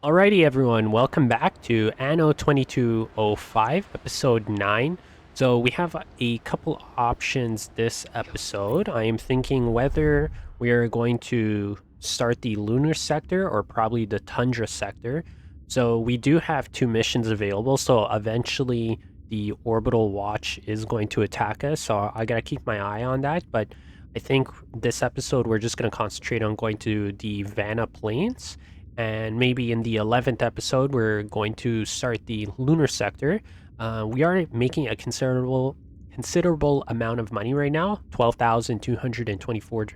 Alrighty, everyone, welcome back to Anno 2205, episode 9. So, we have a couple options this episode. I am thinking whether we are going to start the lunar sector or probably the tundra sector. So, we do have two missions available, so eventually the orbital watch is going to attack us. So, I gotta keep my eye on that, but I think this episode we're just gonna concentrate on going to the Vanha plains, and maybe in the 11th episode we're going to start the lunar sector. We are making a considerable amount of money right now, 12,224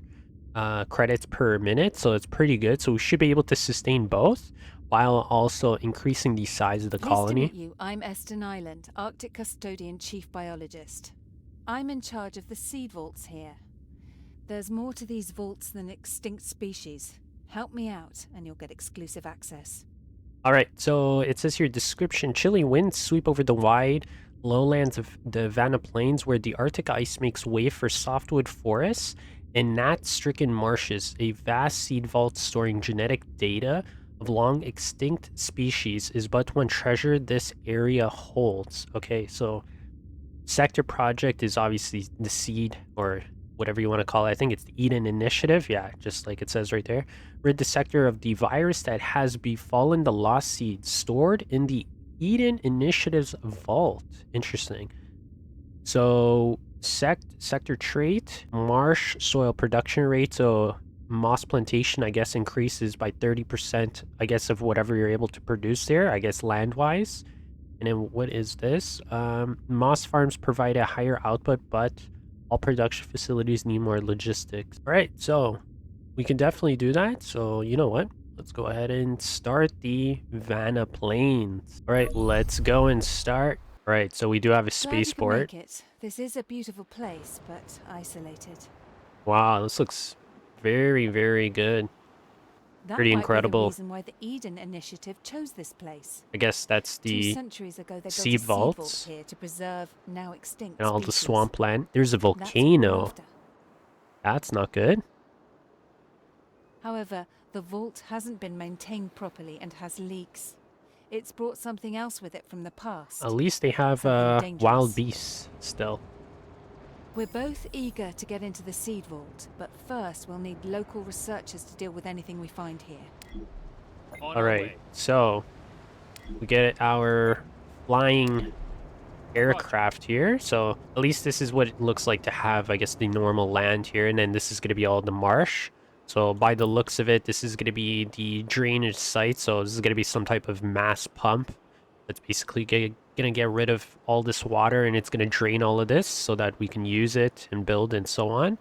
credits per minute, so it's pretty good. So we should be able to sustain both while also increasing the size of the Pleased to meet colony. you. I'm Eston Island, Arctic Custodian Chief Biologist. I'm in charge of the seed vaults here. There's more to these vaults than extinct species. Help me out, and you'll get exclusive access. All right, so it says here, description: chilly winds sweep over the wide lowlands of the Vanha Plains, where the Arctic ice makes way for softwood forests and gnat-stricken marshes. A vast seed vault storing genetic data of long extinct species is but one treasure this area holds. Okay, so sector project is obviously the seed, or whatever you want to call it. I think it's the Eden Initiative. Yeah, just like it says right there. Rid the sector of the virus that has befallen the lost seed stored in the Eden Initiative's vault. Interesting. So sector trait, marsh soil production rate. So moss plantation, I guess, increases by 30%, I guess, of whatever you're able to produce there, I guess, land-wise. And then what is this? Moss farms provide a higher output, but all production facilities need more logistics. All right, so we can definitely do that. So you know what? Let's go ahead and start the Vanha Plains. All right, let's go and start. All right, so we do have a Glad you can spaceport. make it. This is a beautiful place, but isolated. Wow, this looks very, very good. That Pretty might be the incredible. reason why the Eden Initiative chose this place. I guess that's 2 the centuries ago, they built a seed seed vault vaults here to preserve now extinct and all the species. swampland. There's a That's what we're volcano. after. That's not good. However, the vault hasn't been maintained properly and has leaks. It's brought something else with it from the past. At least they have Something wild dangerous. beasts still. We're both eager to get into the seed vault, but first we'll need local researchers to deal with anything we find here. All right, so we get our flying aircraft here. So at least this is what it looks like to have, I guess, the normal land here, and then this is going to be all the marsh. So by the looks of it, this is going to be the drainage site. So this is going to be some type of mass pump that's basically going to get rid of all this water, and it's going to drain all of this so that we can use it and build and so on.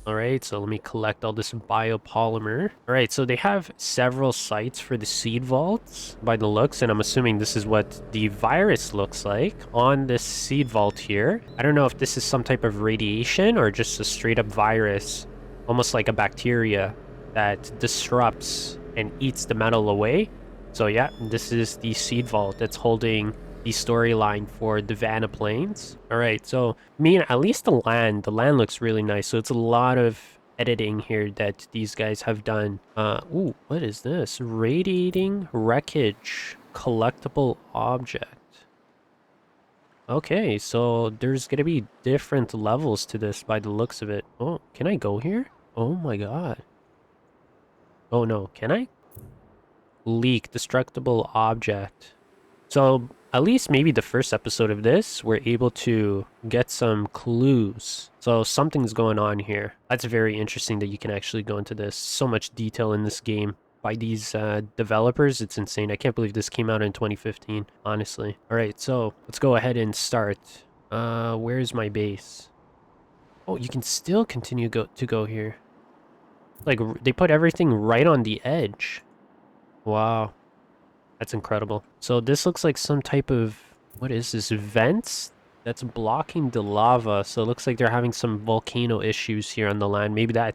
All right, so let me collect all this biopolymer. All right, so they have several sites for the seed vaults by the looks, and I'm assuming this is what the virus looks like on this seed vault here. I don't know if this is some type of radiation or just a straight up virus, almost like a bacteria that disrupts and eats the metal away. So yeah, this is the seed vault that's holding the storyline for the Vanha Plains. All right, so I mean, at least the land looks really nice. So it's a lot of editing here that these guys have done. Ooh, what is this? Radiating wreckage, collectible object. Okay, so there's gonna be different levels to this by the looks of it. Oh, can I go here? Oh my god. Oh no, can I? Leak, destructible object. So at least maybe the first episode of this, we're able to get some clues. So something's going on here. That's very interesting that you can actually go into this. So much detail in this game by these developers. It's insane. I can't believe this came out in 2015, honestly. All right, so let's go ahead and start. Where's my base? Oh, you can still continue to go here. Like, they put everything right on the edge. Wow. That's incredible. So this looks like some type of, what is this, vents that's blocking the lava. So it looks like they're having some volcano issues here on the land. Maybe that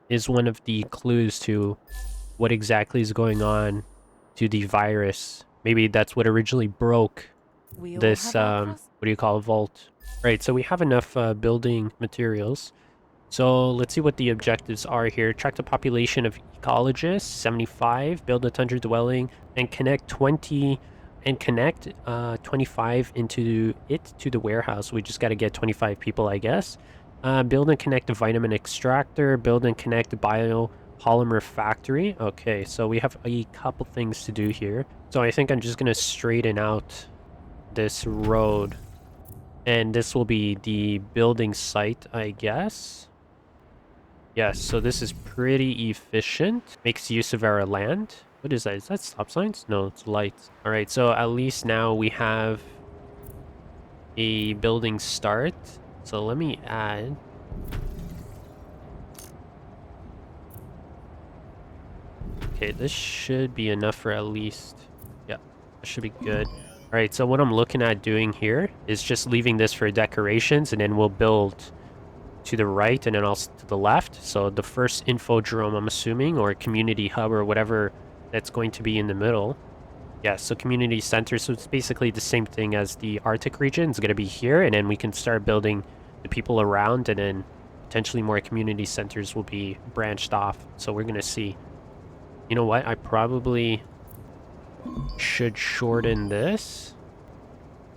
is one of the clues to what exactly is going on to the virus. Maybe that's what originally broke this, what do you call, a vault. Right, so we have enough building materials. So let's see what the objectives are here. Attract a population of ecologists, 75, build a tundra dwelling, and connect 25 into it to the warehouse. We just got to get 25 people, I guess. Build and connect a vitamin extractor, build and connect a biopolymer factory. Okay, so we have a couple things to do here. So I think I'm just going to straighten out this road. And this will be the building site, I guess. Yes, so this is pretty efficient. Makes use of our land. What is that? Is that stop signs? No, it's lights. All right, so at least now we have a building start. So let me add. Okay, this should be enough for at least. Yeah, that should be good. All right, so what I'm looking at doing here is just leaving this for decorations, and then we'll build to the right and then also to the left. So the first infodrome, I'm assuming, or community hub or whatever that's going to be in the middle. Yeah, so community center. So it's basically the same thing as the Arctic region. It's going to be here, and then we can start building the people around, and then potentially more community centers will be branched off. So we're going to see. You know what? I probably should shorten this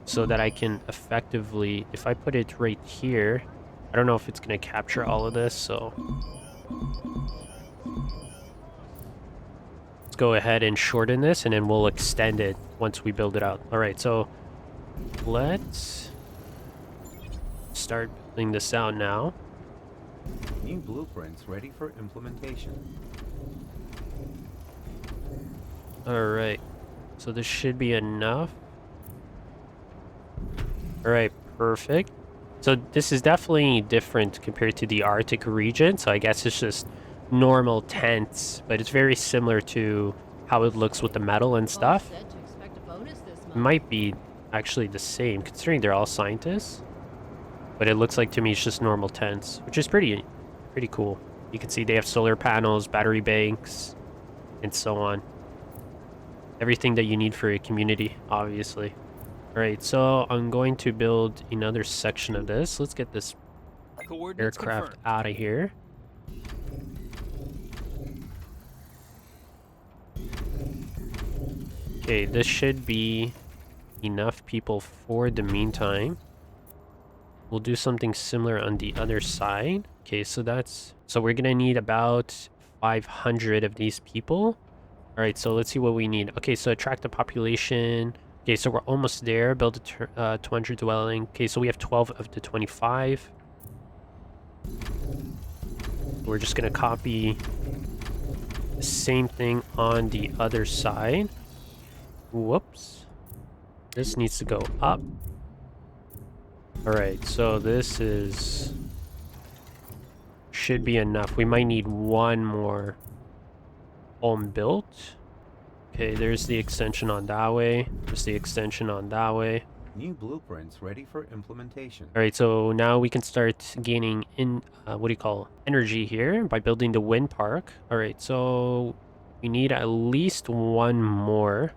so that I can effectively, if I put it right here, I don't know if it's going to capture all of this, so let's go ahead and shorten this, and then we'll extend it once we build it out. All right, so let's start building this out now. New blueprints ready for implementation. All right, so this should be enough. All right, perfect. So this is definitely different compared to the Arctic region. So I guess it's just normal tents, but it's very similar to how it looks with the metal and stuff. It might be actually the same considering they're all scientists. But it looks like to me it's just normal tents, which is pretty cool. You can see they have solar panels, battery banks, and so on. Everything that you need for a community, obviously. Alright, so I'm going to build another section of this. Let's get this aircraft out of here. Okay, this should be enough people for the meantime. We'll do something similar on the other side. Okay, so we're gonna need about 500 of these people. Alright, so let's see what we need. Okay, so attract the population. Okay, so we're almost there. Build a 200 dwelling. Okay, so we have 12 of the 25. We're just going to copy the same thing on the other side. Whoops. This needs to go up. Alright, so this should be enough. We might need one more home built. Okay, there's the extension on that way. There's the extension on that way. New blueprints ready for implementation. All right, so now we can start gaining energy here by building the wind park. All right, so we need at least one more.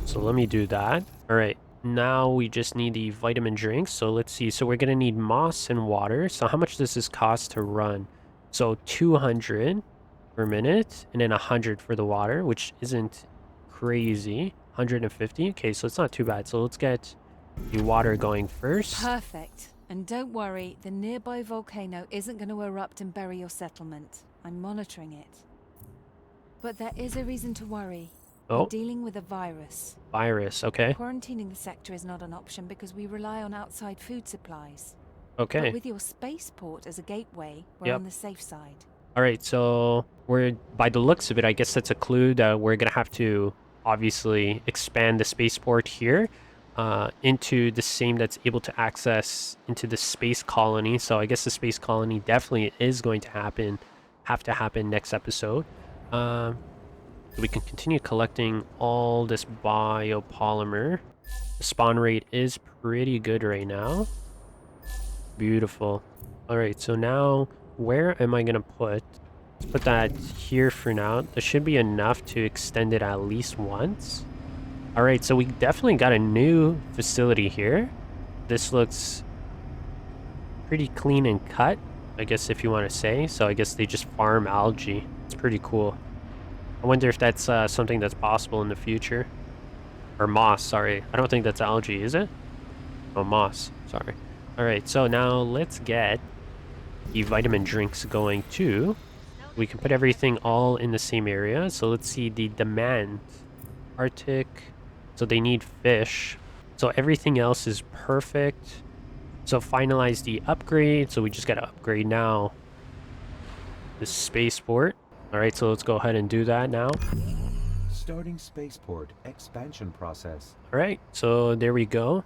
So let me do that. All right, now we just need the vitamin drinks. So let's see. So we're going to need moss and water. So how much does this cost to run? So 200 per minute and then 100 for the water, which isn't crazy. 150. Okay, so it's not too bad. So let's get the water going first. Perfect. And don't worry, the nearby volcano isn't going to erupt and bury your settlement. I'm monitoring it. But there is a reason to worry. Oh. We're dealing with a virus. Virus, okay. Quarantining the sector is not an option because we rely on outside food supplies. Okay. But with your spaceport as a gateway, we're on the safe side. All right, so by the looks of it, I guess that's a clue that we're going to have to obviously expand the spaceport here into the same that's able to access into the space colony. So I guess the space colony definitely is going to have to happen next episode. We can continue collecting all this biopolymer. The spawn rate is pretty good right now. Beautiful. All right, so now where am I going to put? Let's put that here for now. There should be enough to extend it at least once. All right, so we definitely got a new facility here. This looks pretty clean and cut. I guess if you want to say. So I guess they just farm algae. It's pretty cool. I wonder if that's something that's possible in the future. Or moss, sorry. I don't think that's algae, is it? Oh, moss. Sorry. Alright, so now let's get the vitamin drinks going too. We can put everything all in the same area. So let's see the demand. Arctic. So they need fish. So everything else is perfect. So finalize the upgrade. So we just got to upgrade now the spaceport. Alright, so let's go ahead and do that now. Starting spaceport expansion process. Alright, so there we go.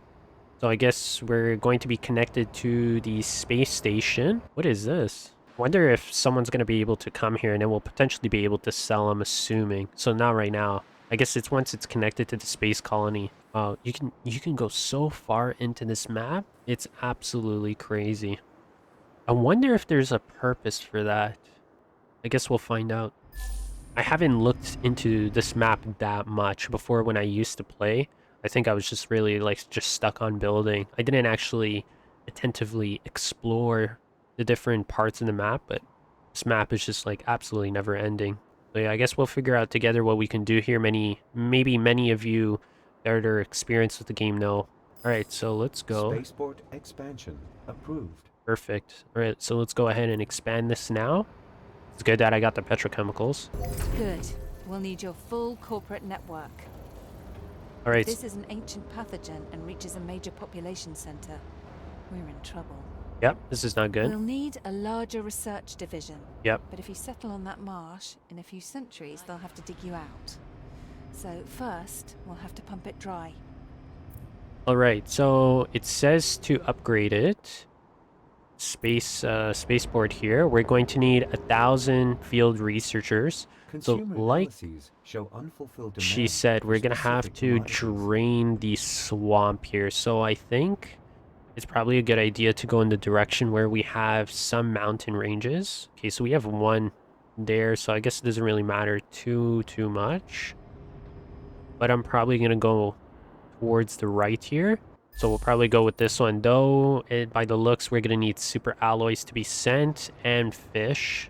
So I guess we're going to be connected to the space station. What is this? Wonder if someone's going to be able to come here and then we'll potentially be able to sell, I'm assuming. So not right now. I guess it's once it's connected to the space colony. Wow, you can go so far into this map. It's absolutely crazy. I wonder if there's a purpose for that. I guess we'll find out. I haven't looked into this map that much before when I used to play. I think I was just really like just stuck on building. I didn't actually attentively explore the different parts of the map, but this map is just like absolutely never ending. So yeah, I guess we'll figure out together what we can do here. Maybe many of you that are experienced with the game know. Alright, so let's go. Spaceport expansion approved. Perfect. Alright, so let's go ahead and expand this now. It's good that I got the petrochemicals. Good. We'll need your full corporate network. Alright. This is an ancient pathogen and reaches a major population center. We're in trouble. Yep, this is not good. We'll need a larger research division. Yep. But if you settle on that marsh, in a few centuries they'll have to dig you out. So first, we'll have to pump it dry. Alright, so it says to upgrade it. Spaceport here. We're going to need 1,000 field researchers. Consumer So like show unfulfilled she demand said, for we're gonna have specific to commodities. drain the swamp here. So I think it's probably a good idea to go in the direction where we have some mountain ranges. Okay, so we have one there, so I guess it doesn't really matter too much. But I'm probably gonna go towards the right here. So we'll probably go with this one, though. By the looks, we're gonna need super alloys to be sent and fish.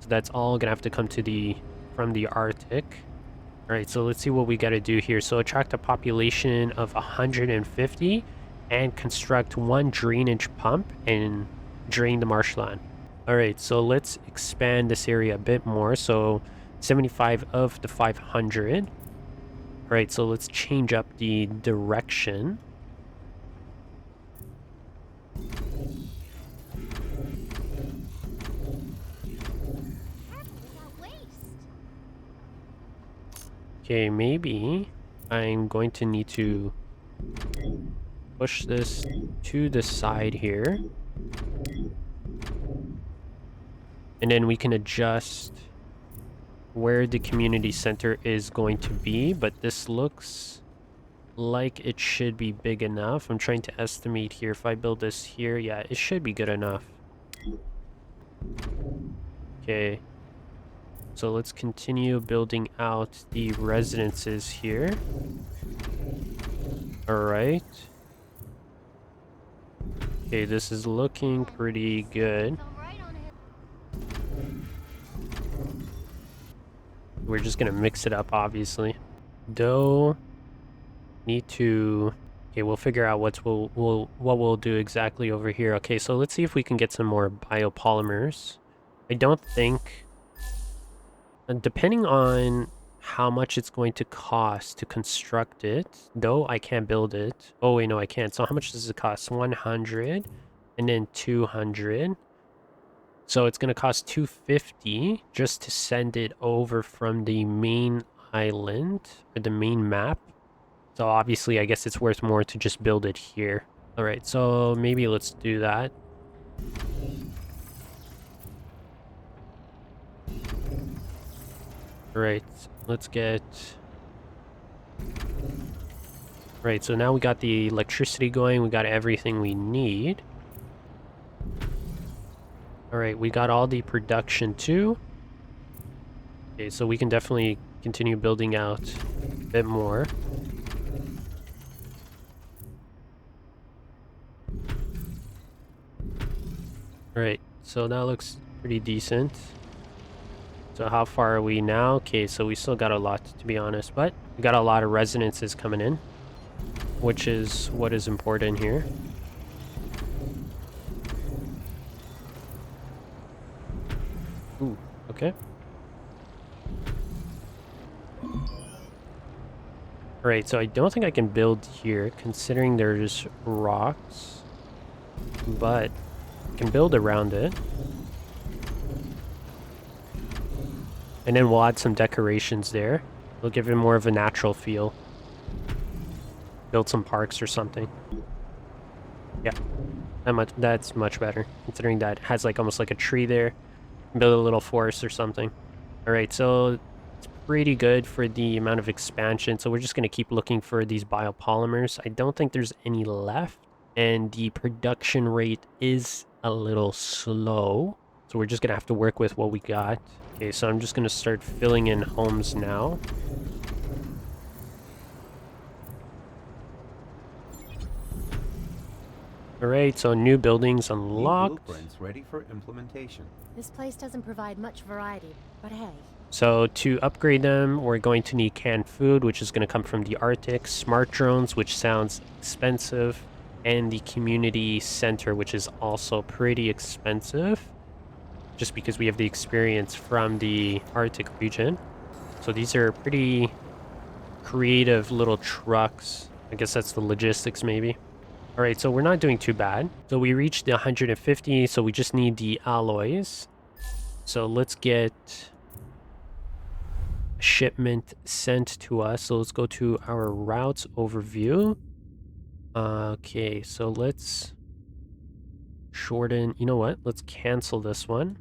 So that's all gonna have to come to from the Arctic. All right, so let's see what we gotta do here. So attract a population of 150 and construct one drainage pump and drain the marshland. All right, so let's expand this area a bit more. So 75 of the 500. All right, so let's change up the direction. Okay, maybe I'm going to need to push this to the side here. And then we can adjust where the community center is going to be, but this looks like it should be big enough. I'm trying to estimate here. If I build this here, yeah, it should be good enough. Okay. So let's continue building out the residences here. Alright. Okay, this is looking pretty good. We're just gonna mix it up, obviously. Dough. Need to... Okay, we'll figure out what we'll do exactly over here. Okay, so let's see if we can get some more biopolymers. I don't think... Depending on how much it's going to cost to construct it, though I can't build it. Oh, wait, no, I can't. So how much does it cost? 100 and then 200. So it's going to cost 250 just to send it over from the main island or the main map. So obviously, I guess it's worth more to just build it here. All right, so maybe let's do that. Right, let's get... Right, so now we got the electricity going, we got everything we need. Alright, we got all the production too. Okay, so we can definitely continue building out a bit more. Alright, so that looks pretty decent. So how far are we now? Okay, so we still got a lot, to be honest, but we got a lot of resonances coming in, which is what is important here. Ooh, okay. Alright, so I don't think I can build here, considering there's rocks, but I can build around it. And then we'll add some decorations there. We'll give it more of a natural feel. Build some parks or something. Yeah, that's much better, considering that it has like almost like a tree there. Build a little forest or something. Alright, so it's pretty good for the amount of expansion. So we're just going to keep looking for these biopolymers. I don't think there's any left. And the production rate is a little slow. So we're just going to have to work with what we got. Okay, so I'm just going to start filling in homes now. Alright, so new buildings New unlocked. blueprints ready for implementation. This place doesn't provide much variety, but hey. So to upgrade them, we're going to need canned food, which is going to come from the Arctic, smart drones, which sounds expensive, and the community center, which is also pretty expensive, just because we have the experience from the Arctic region. So these are pretty creative little trucks. I guess that's the logistics maybe. All right, so we're not doing too bad. So we reached the 150, so we just need the alloys. So let's get a shipment sent to us. So let's go to our routes overview. Okay, so let's shorten. You know what? Let's cancel this one.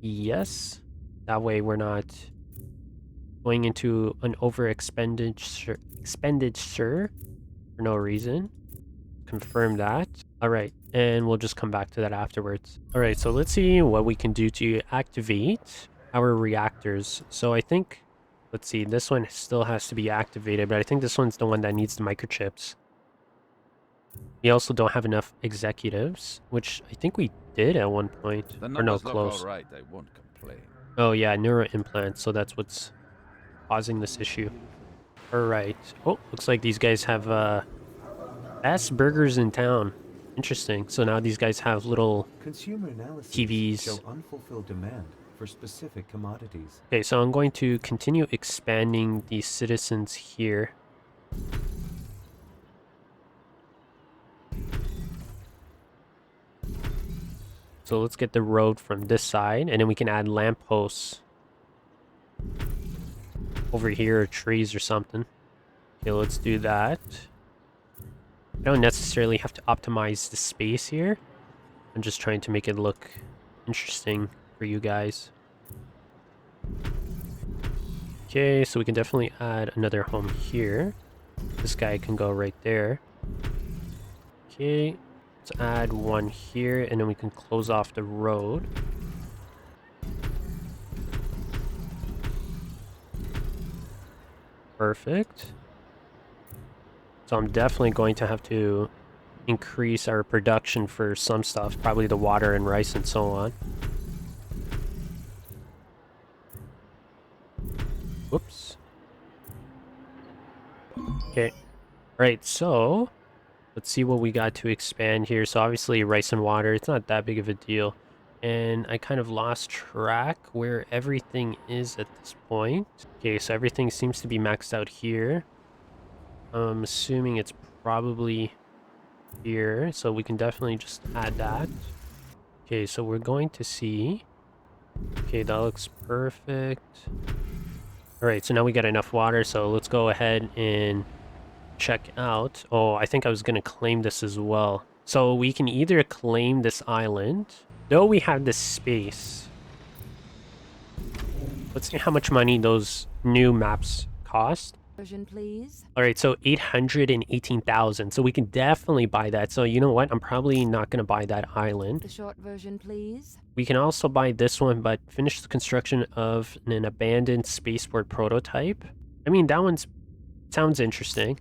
Yes. That way we're not going into an expenditure for no reason. Confirm that. All right, and we'll just come back to that afterwards. All right, so let's see what we can do to activate our reactors. So I think, let's see, this one still has to be activated, but I think this one's the one that needs the microchips. We also don't have enough executives, which I think we did at one point. The Or no, numbers look close. all right. I won't complain. Oh yeah, neuro implants, so that's what's causing this issue. All right. Oh, looks like these guys have best burgers in town. Interesting. So now these guys have little Consumer analyses TVs. show unfulfilled demand for specific commodities. Okay, so I'm going to continue expanding the citizens here. So let's get the road from this side, and then we can add lampposts over here, or trees or something. Okay, let's do that. I don't necessarily have to optimize the space here. I'm just trying to make it look interesting for you guys. Okay, so we can definitely add another home here. This guy can go right there. Okay, let's add one here, and then we can close off the road. Perfect. So I'm definitely going to have to increase our production for some stuff, probably the water and rice and so on. Whoops. Okay. Alright, so let's see what we got to expand here. So obviously rice and water, it's not that big of a deal. And I kind of lost track where everything is at this point. Okay, so everything seems to be maxed out here. I'm assuming it's probably here, so we can definitely just add that. Okay, so we're going to see. Okay, that looks perfect. All right, so now we got enough water, so let's go ahead and check out. Oh, I think I was going to claim this as well. So we can either claim this island, though we have this space. Let's see how much money those new maps cost. Version, please. All right, so 818,000. So we can definitely buy that. So you know what? I'm probably not going to buy that island. The short version, please. We can also buy this one, but finish the construction of an abandoned spaceport prototype. I mean, that one sounds interesting.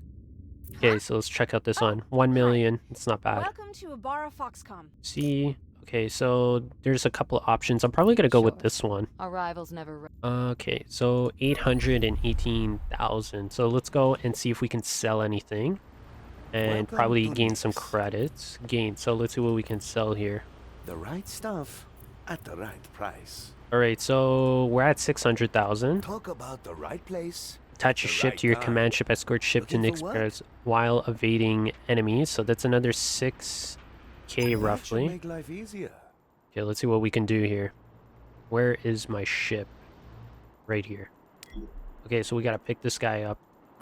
Okay, so let's check out this one. 1 million. It's not bad. Welcome to Ibarra Foxconn. See. Okay, so there's a couple of options. I'm probably gonna go with Sure. this one. Our rivals never. Okay, so 818,000. So let's go and see if we can sell anything and Welcome probably to gain some Nix. credits. Gain. So let's see what we can sell here. The right stuff at the right price. All right, so we're at 600,000. Talk about the right place. Attach a the ship right to your time. command ship. Escort ship to Looking Nyx for what? pairs while evading enemies. So that's another 6k That should roughly. make life easier. Okay, let's see what we can do here. Where is my ship? Right here. Okay, so we gotta pick this guy up.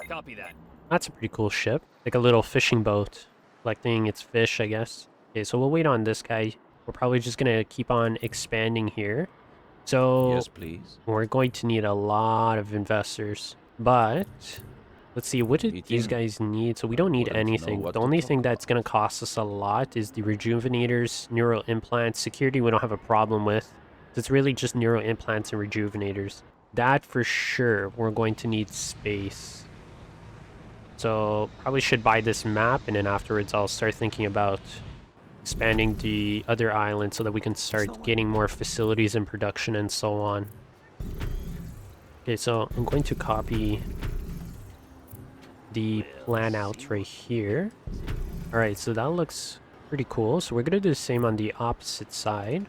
Copy that. That's a pretty cool ship. Like a little fishing boat. Collecting its fish, I guess. Okay, so we'll wait on this guy. We're probably just gonna keep on expanding here. So Yes, please. we're going to need a lot of investors. But let's see, what did these Eating. guys need? So we don't need Wouldn't know anything. what The to only talk thing that's gonna cost us a lot is the rejuvenators, neural implants. Security we don't have a problem with. It's really just neural implants and rejuvenators. That for sure, we're going to need space. So probably should buy this map, and then afterwards I'll start thinking about expanding the other island so that we can start getting more facilities in production and so on. Okay, so I'm going to copy the plan out right here. Alright, so that looks pretty cool. So we're gonna do the same on the opposite side.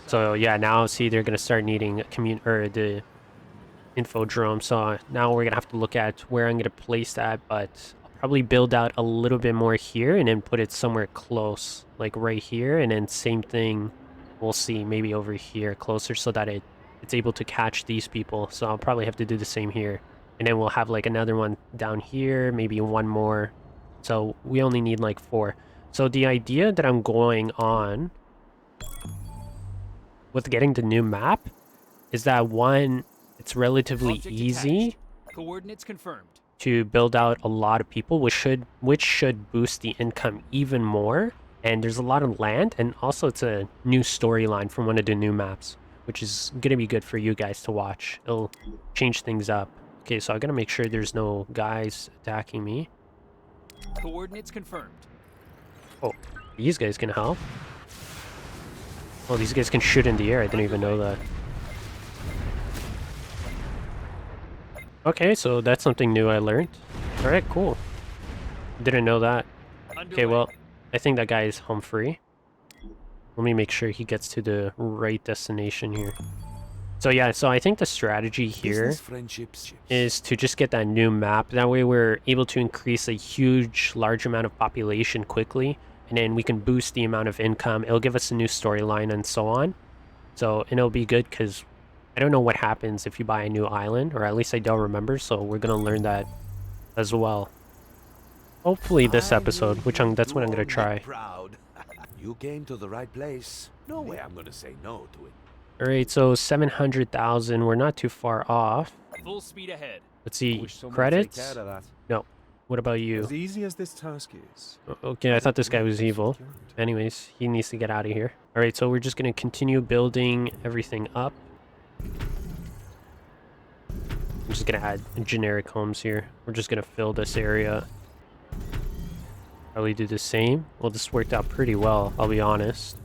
So yeah, now see they're gonna start needing the infodrome. So now we're gonna have to look at where I'm gonna place that, but I'll probably build out a little bit more here and then put it somewhere close, like right here, and then same thing. We'll see maybe over here closer so that it's able to catch these people. So I'll probably have to do the same here, and then we'll have like another one down here, maybe one more. So we only need like 4. So the idea that I'm going on with getting the new map is that one, it's relatively Object easy attached. Coordinates confirmed. to build out a lot of people, which should boost the income even more. And there's a lot of land, and also it's a new storyline from one of the new maps, which is gonna be good for you guys to watch. It'll change things up. Okay, so I gotta make sure there's no guys attacking me. Coordinates confirmed. Oh, these guys can help. Oh, these guys can shoot in the air. I didn't even know that. Okay, so that's something new I learned. Alright, cool. Didn't know that. Okay, Underway. well, I think that guy is home free. Let me make sure he gets to the right destination here. So yeah, so I think the strategy here Business friendships. is to just get that new map. That way we're able to increase a large amount of population quickly, and then we can boost the amount of income. It'll give us a new storyline and so on. So, and it'll be good because I don't know what happens if you buy a new island, or at least I don't remember, so we're gonna learn that as well. Hopefully this episode, that's what I'm gonna try. Proud. You came to the right place. No way I'm gonna say no to it. Alright, so 700,000, we're not too far off. Full speed ahead. Let's see, credits? That. No. What about you? As easy as this task is. Okay, I thought this guy was evil. Anyways, he needs to get out of here. Alright, so we're just gonna continue building everything up. I'm just gonna add generic homes here. We're just gonna fill this area. Probably do the same. Well, this worked out pretty well, I'll be honest.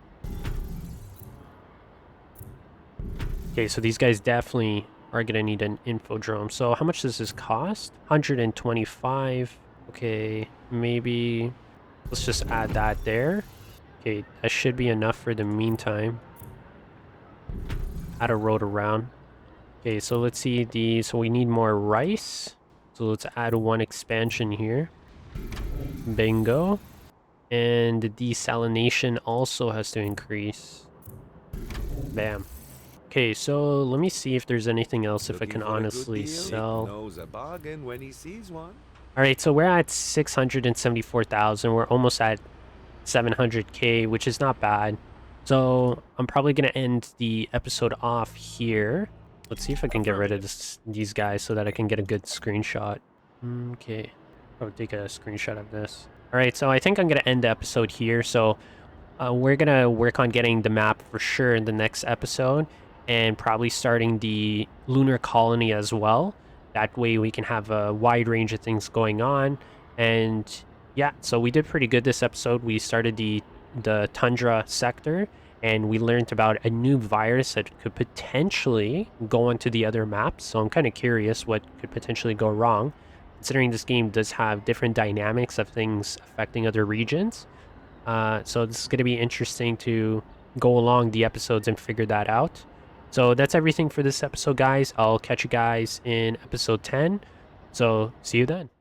Okay, so these guys definitely are gonna need an infodrome. So how much does this cost? 125. Okay, maybe let's just add that there. Okay, that should be enough for the meantime. Add a road around. Okay, so let's see so we need more rice. So let's add one expansion here. Bingo. And the desalination also has to increase. Bam. Okay, so let me see if there's anything else if I can honestly sell. Knows a bargain when he sees one. Alright, so we're at 674,000. We're almost at 700k, which is not bad. So I'm probably going to end the episode off here. Let's see if I can get rid of these guys so that I can get a good screenshot. Okay. I'll take a screenshot of this. Alright, so I think I'm going to end the episode here. So we're going to work on getting the map for sure in the next episode, and probably starting the lunar colony as well. That way we can have a wide range of things going on, And yeah, so we did pretty good this episode. We started the tundra sector, and we learned about a new virus that could potentially go onto the other maps. So I'm kind of curious what could potentially go wrong, considering this game does have different dynamics of things affecting other regions. So this is going to be interesting to go along the episodes and figure that out. So that's everything for this episode, guys. I'll catch you guys in episode 10. So see you then.